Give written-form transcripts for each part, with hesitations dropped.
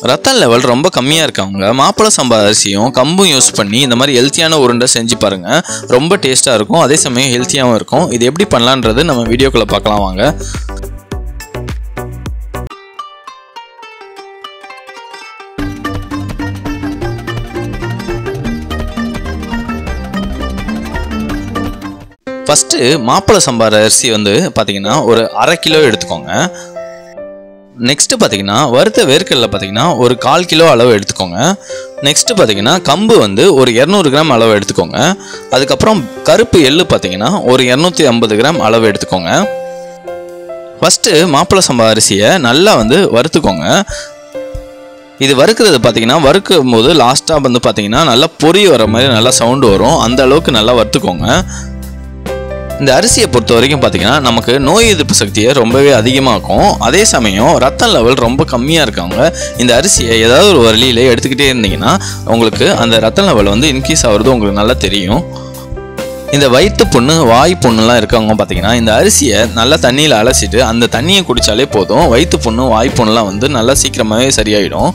ரத்த லெவல் ரொம்ப கம்மியாக இருக்கவங்க மாப்பிள சம்பா அரிசியும் கம்பும் யூஸ் பண்ணி இந்த மாதிரி ஹெல்த்தியான உருண்டை செஞ்சு பாருங்கள். ரொம்ப டேஸ்ட்டாக இருக்கும், அதே சமயம் ஹெல்த்தியாகவும் இருக்கும். இது எப்படி பண்ணலான்றது நம்ம வீடியோக்குள்ளே பார்க்கலாம் வாங்க. ஃபஸ்ட்டு மாப்பிள சம்பா அரிசி வந்து பார்த்தீங்கன்னா ஒரு 1/2 கிலோ எடுத்துக்கோங்க. நெக்ஸ்ட்டு பார்த்தீங்கன்னா வறுத்த வேர்க்கடலை பார்த்தீங்கன்னா ஒரு 1/4 கிலோ அளவு எடுத்துக்கோங்க. நெக்ஸ்ட்டு பார்த்தீங்கன்னா கம்பு வந்து ஒரு 200 கிராம் அளவு எடுத்துக்கோங்க. அதுக்கப்புறம் கருப்பு எள்ளு பார்த்தீங்கன்னா ஒரு 250 கிராம் அளவு எடுத்துக்கோங்க. ஃபஸ்ட்டு மாப்பிள சம்பா அரிசியை நல்லா வந்து வறுத்துக்கோங்க. இது வறுக்கிறது பார்த்தீங்கன்னா வறுக்கும் போது லாஸ்ட்டாக வந்து பார்த்தீங்கன்னா நல்லா பொரி வர மாதிரி நல்லா சவுண்டு வரும், அந்த அளவுக்கு நல்லா வறுத்துக்கோங்க. இந்த அரிசியை பொறுத்த வரைக்கும் பார்த்தீங்கன்னா நமக்கு நோய் எதிர்ப்பு சக்தியை ரொம்பவே அதிகமாகும். அதே சமயம் ரத்த லெவல் ரொம்ப கம்மியாக இருக்கவங்க இந்த அரிசியை ஏதாவது ஒரு வழியில் எடுத்துக்கிட்டே இருந்தீங்கன்னா உங்களுக்கு அந்த ரத்த லெவல் வந்து இன்க்ரீஸ் ஆகிறது உங்களுக்கு நல்லா தெரியும். இந்த வயிற்று புண்ணு வாய் புண்ணுலாம் இருக்கவங்க பார்த்தீங்கன்னா இந்த அரிசியை நல்லா தண்ணியில் அலசிட்டு அந்த தண்ணியை குடித்தாலே போதும், வயிற்று புண்ணு வாய் புண்ணுலாம் வந்து நல்லா சீக்கிரமாகவே சரியாயிடும்.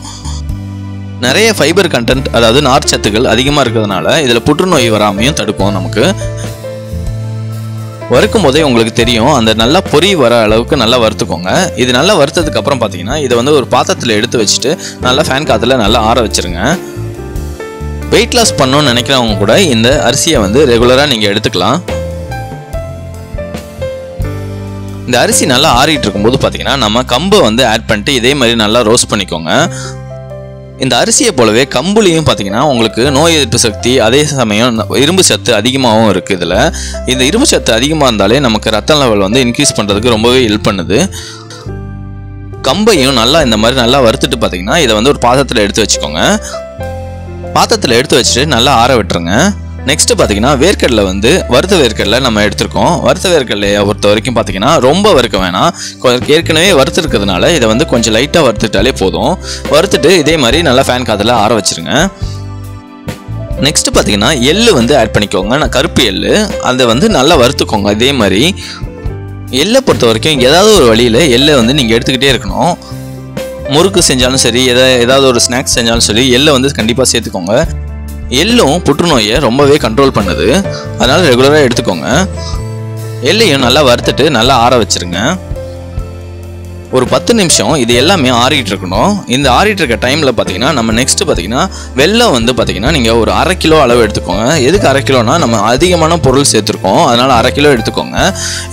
நிறைய ஃபைபர் கண்டென்ட் அதாவது நார்ச்சத்துக்கள் அதிகமாக இருக்கிறதுனால இதில் புற்றுநோய் வராமையும் தடுக்கும். நமக்கு வறுக்கும் போதே உங்களுக்கு தெரியும், அந்த நல்லா பொரி வர அளவுக்கு நல்லா வறுத்துக்கோங்க. இது நல்லா வறுத்ததுக்கு அப்புறம் பார்த்தீங்கன்னா இதை வந்து ஒரு பாத்திரத்தில் எடுத்து வச்சுட்டு நல்லா ஃபேன் காற்றுல நல்லா ஆற வச்சுருங்க. வெயிட் லாஸ் பண்ணணும்னு நினைக்கிறவங்க கூட இந்த அரிசியை வந்து ரெகுலராக நீங்கள் எடுத்துக்கலாம். இந்த அரிசி நல்லா ஆறிட்டு இருக்கும்போது பார்த்தீங்கன்னா நம்ம கம்பை வந்து ஆட் பண்ணிட்டு இதே மாதிரி நல்லா ரோஸ்ட் பண்ணிக்கோங்க. இந்த அரிசியை போலவே கம்புலையும் பார்த்தீங்கன்னா உங்களுக்கு நோய் எதிர்ப்பு சக்தி அதே சமயம் இரும்பு சத்து அதிகமாகவும் இருக்குது. இதில் இந்த இரும்பு சத்து அதிகமாக இருந்தாலே நமக்கு ரத்த லெவல் வந்து இன்க்ரீஸ் பண்ணுறதுக்கு ரொம்பவே ஹெல்ப் பண்ணுது. கம்பையும் நல்லா இந்த மாதிரி நல்லா வறுத்துட்டு பார்த்தீங்கன்னா இதை வந்து ஒரு பாத்திரத்தில் எடுத்து வச்சுக்கோங்க. பாத்திரத்தில் எடுத்து வச்சுட்டு நல்லா ஆற விட்டுருங்க. நெக்ஸ்ட்டு பார்த்தீங்கன்னா வேர்க்கடலை வந்து வறுத்த வேர்க்கடலை நம்ம எடுத்துருக்கோம். வறுத்த வேர்க்கடலையை பொறுத்த வரைக்கும் பார்த்தீங்கன்னா ரொம்ப வறுக்க வேணாம், ஏற்கனவே வறுத்துருக்கிறதுனால இதை வந்து கொஞ்சம் லைட்டாக வறுத்துட்டாலே போதும். வறுத்துட்டு இதே மாதிரி நல்லா ஃபேன் காற்றுல ஆற வச்சுருங்க. நெக்ஸ்ட்டு பார்த்தீங்கன்னா எள்ளு வந்து ஆட் பண்ணிக்கோங்க. நான் கருப்பு எள்ளு அதை வந்து நல்லா வறுத்துக்கோங்க. இதே மாதிரி எள்ளை பொறுத்த வரைக்கும் ஏதாவது ஒரு வழியில் எள்ளை வந்து நீங்கள் எடுத்துக்கிட்டே இருக்கணும். முறுக்கு செஞ்சாலும் சரி ஏதாவது ஒரு ஸ்நாக்ஸ் செஞ்சாலும் சரி எள்ளை வந்து கண்டிப்பாக சேர்த்துக்கோங்க. எள்ளும் புற்றுநோயை ரொம்பவே கண்ட்ரோல் பண்ணுது, அதனால் ரெகுலராக எடுத்துக்கோங்க. எள்ளையும் நல்லா வறுத்துட்டு நல்லா ஆற வச்சுருங்க. ஒரு 10 நிமிஷம் இது எல்லாமே ஆறிட்டு இருக்கணும். இந்த ஆறிட்டு இருக்க டைமில் பார்த்தீங்கன்னா நம்ம நெக்ஸ்ட்டு பார்த்தீங்கன்னா வெல்லம் வந்து பார்த்தீங்கன்னா நீங்கள் ஒரு 1/2 கிலோ அளவு எடுத்துக்கோங்க. எதுக்கு 1/2 கிலோனா நம்ம அதிகமான பொருள் சேர்த்துருக்கோம், அதனால் 1/2 கிலோ எடுத்துக்கோங்க.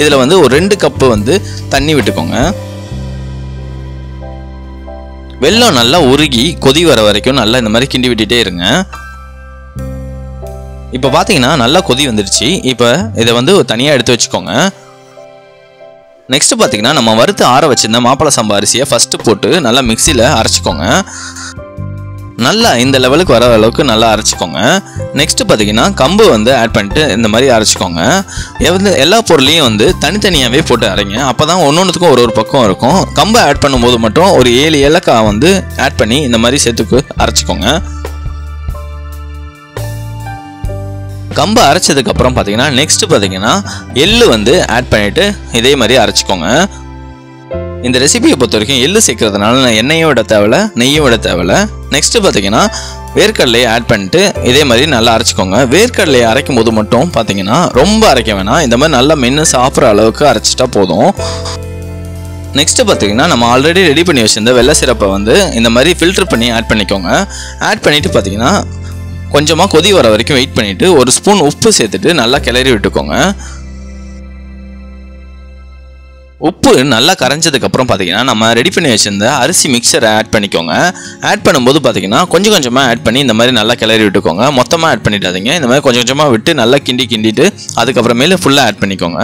இதில் வந்து ஒரு 2 கப்பு வந்து தண்ணி விட்டுக்கோங்க. வெல்லம் நல்லா உருகி கொதி வர வரைக்கும் நல்லா இந்த மாதிரி கிண்டி விட்டுட்டே இருங்க. இப்போ பார்த்தீங்கன்னா நல்லா கொதி வந்துடுச்சு. இப்போ இதை வந்து தனியாக எடுத்து வச்சுக்கோங்க. நெக்ஸ்ட்டு பார்த்தீங்கன்னா நம்ம வறுத்து ஆற வச்சிருந்த மாப்பிள சம்பா அரிசியை ஃபஸ்ட்டு போட்டு நல்லா மிக்சியில் அரைச்சிக்கோங்க. நல்லா இந்த லெவலுக்கு வர அளவுக்கு நல்லா அரைச்சிக்கோங்க. நெக்ஸ்ட்டு பார்த்தீங்கன்னா கம்பு வந்து ஆட் பண்ணிட்டு இந்த மாதிரி அரைச்சிக்கோங்க. எல்லா பொருளையும் வந்து தனித்தனியாகவே போட்டு அரைங்க, அப்போ தான் ஒன்றுத்துக்கும் ஒரு பக்கம் இருக்கும். கம்பை ஆட் பண்ணும்போது மட்டும் ஒரு 7 ஏலக்காய் வந்து ஆட் பண்ணி இந்த மாதிரி சேர்த்துக்கு அரைச்சிக்கோங்க. கம்பை அரைச்சதுக்கு அப்புறம் பார்த்தீங்கன்னா நெக்ஸ்ட் பார்த்தீங்கன்னா எள்ளு வந்து ஆட் பண்ணிட்டு இதே மாதிரி அரைச்சிக்கோங்க. இந்த ரெசிபியை பொறுத்த வரைக்கும் எள்ளு சேர்க்கறதுனால எண்ணெயும் விட தேவையில்ல, நெய்யும் விட தேவையில்ல. நெக்ஸ்ட் பார்த்தீங்கன்னா வேர்க்கடலையை ஆட் பண்ணிட்டு இதே மாதிரி நல்லா அரைச்சிக்கோங்க. வேர்க்கடலையை அரைக்கும் போது மட்டும் பார்த்தீங்கன்னா ரொம்ப அரைக்க வேணாம், இந்த மாதிரி நல்லா மென்று சாப்பிட்ற அளவுக்கு அரைச்சிட்டா போதும். நெக்ஸ்ட்டு பார்த்தீங்கன்னா நம்ம ஆல்ரெடி ரெடி பண்ணி வச்சிருந்த வெள்ளை சிரப்பை வந்து இந்த மாதிரி ஃபில்டர் பண்ணி ஆட் பண்ணிக்கோங்க. ஆட் பண்ணிவிட்டு பார்த்தீங்கன்னா கொஞ்சமாக கொதி வர வரைக்கும் வெயிட் பண்ணிவிட்டு ஒரு ஸ்பூன் உப்பு சேர்த்துட்டு நல்லா கிளறி விட்டுக்கோங்க. உப்பு நல்லா கரைஞ்சதுக்கப்புறம் பார்த்தீங்கன்னா நம்ம ரெடி பண்ணி வச்சிருந்த அரிசி மிக்சரை ஆட் பண்ணிக்கோங்க. ஆட் பண்ணும்போது பார்த்தீங்கன்னா கொஞ்சம் கொஞ்சமாக ஆட் பண்ணி இந்த மாதிரி நல்லா கிளறி விட்டுக்கோங்க. மொத்தமாக ஆட் பண்ணிடாதீங்க, இந்த மாதிரி கொஞ்சம் கொஞ்சமாக விட்டு நல்லா கிண்டிட்டு அதுக்கப்புறமேல ஃபுல்லாக ஆட் பண்ணிக்கோங்க.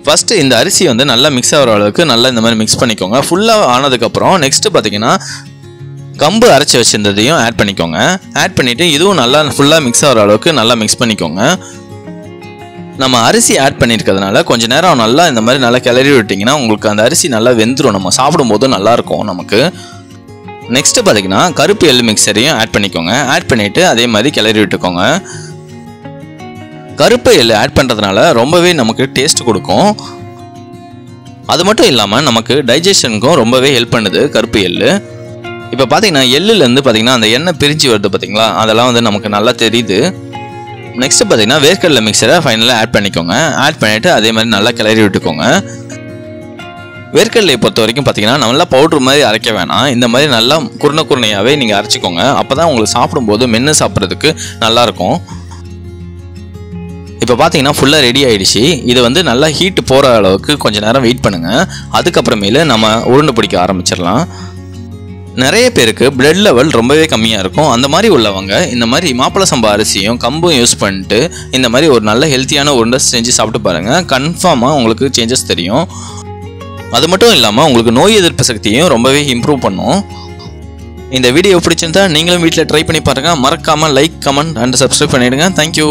ஃபஸ்ட்டு இந்த அரிசி வந்து நல்லா மிக்ஸ் ஆகிற அளவுக்கு நல்லா இந்த மாதிரி மிக்ஸ் பண்ணிக்கோங்க. ஃபுல்லாக ஆனதுக்கப்புறம் நெக்ஸ்ட்டு பார்த்தீங்கன்னா கம்பு அரைச்சி வச்சிருந்ததையும் ஆட் பண்ணிக்கோங்க. ஆட் பண்ணிவிட்டு இதுவும் நல்லா ஃபுல்லாக மிக்ஸ் ஆகிற அளவுக்கு நல்லா மிக்ஸ் பண்ணிக்கோங்க. நம்ம அரிசி ஆட் பண்ணியிருக்கிறதுனால கொஞ்சம் நேரம் நல்லா இந்த மாதிரி நல்லா கிளறி விட்டிங்கன்னா உங்களுக்கு அந்த அரிசி நல்லா வெந்துடும், நம்ம சாப்பிடும்போது நல்லாயிருக்கும் நமக்கு. நெக்ஸ்ட்டு பார்த்தீங்கன்னா கருப்பு எள்ளு மிக்சரையும் ஆட் பண்ணிக்கோங்க. ஆட் பண்ணிவிட்டு அதே மாதிரி கிளறி விட்டுக்கோங்க. கருப்பு எள்ளு ஆட் பண்ணுறதுனால ரொம்பவே நமக்கு டேஸ்ட் கொடுக்கும். அது மட்டும் இல்லாமல் நமக்கு டைஜஷனுக்கும் ரொம்பவே ஹெல்ப் பண்ணுது கருப்பு எள்ளு. இப்போ பார்த்தீங்கன்னா எள்ளுலேருந்து பார்த்தீங்கன்னா அந்த எண்ணெய் பிரிஞ்சு வருது பார்த்தீங்களா, அதெல்லாம் வந்து நமக்கு நல்லா தெரியுது. நெக்ஸ்ட்டு பார்த்தீங்கன்னா வேர்க்கடலை மிக்சரை ஃபைனலாக ஆட் பண்ணிக்கோங்க. ஆட் பண்ணிவிட்டு அதே மாதிரி நல்லா கிளறி விட்டுக்கோங்க. வேர்க்கடலையை பொறுத்த வரைக்கும் பார்த்தீங்கன்னா நல்லா பவுட்ரு மாதிரி அரைக்க வேணாம். இந்த மாதிரி நல்லா குருணையாகவே நீங்கள் அரைச்சிக்கோங்க. அப்போ தான் உங்களுக்கு சாப்பிடும்போது மென்று சாப்பிட்றதுக்கு நல்லாயிருக்கும். இப்போ பார்த்தீங்கன்னா ஃபுல்லாக ரெடி ஆகிடுச்சு. இது வந்து நல்லா ஹீட்டு போகிற அளவுக்கு கொஞ்சம் நேரம் வெயிட் பண்ணுங்கள். அதுக்கப்புறமேலு நம்ம உருண்டை பிடிக்க ஆரம்பிச்சிடலாம். நிறைய பேருக்கு பிளட் லெவல் ரொம்பவே கம்மியாக இருக்கும். அந்த மாதிரி உள்ளவங்க இந்த மாதிரி மாப்பிளை சம்பா அரிசியும் கம்பும் யூஸ் பண்ணிட்டு இந்த மாதிரி ஒரு நல்ல ஹெல்த்தியான உருண்டை செஞ்சு சாப்பிட்டு பாருங்கள். கன்ஃபார்மாக உங்களுக்கு சேஞ்சஸ் தெரியும். அது மட்டும் இல்லாமல் உங்களுக்கு நோய் எதிர்ப்பு சக்தியும் ரொம்பவே இம்ப்ரூவ் பண்ணும். இந்த வீடியோ பிடிச்சிருந்தா நீங்களும் வீட்டில் ட்ரை பண்ணி பாருங்கள். மறக்காமல் லைக், கமெண்ட் அண்ட் சப்ஸ்கிரைப் பண்ணிவிடுங்க. தேங்க்யூ.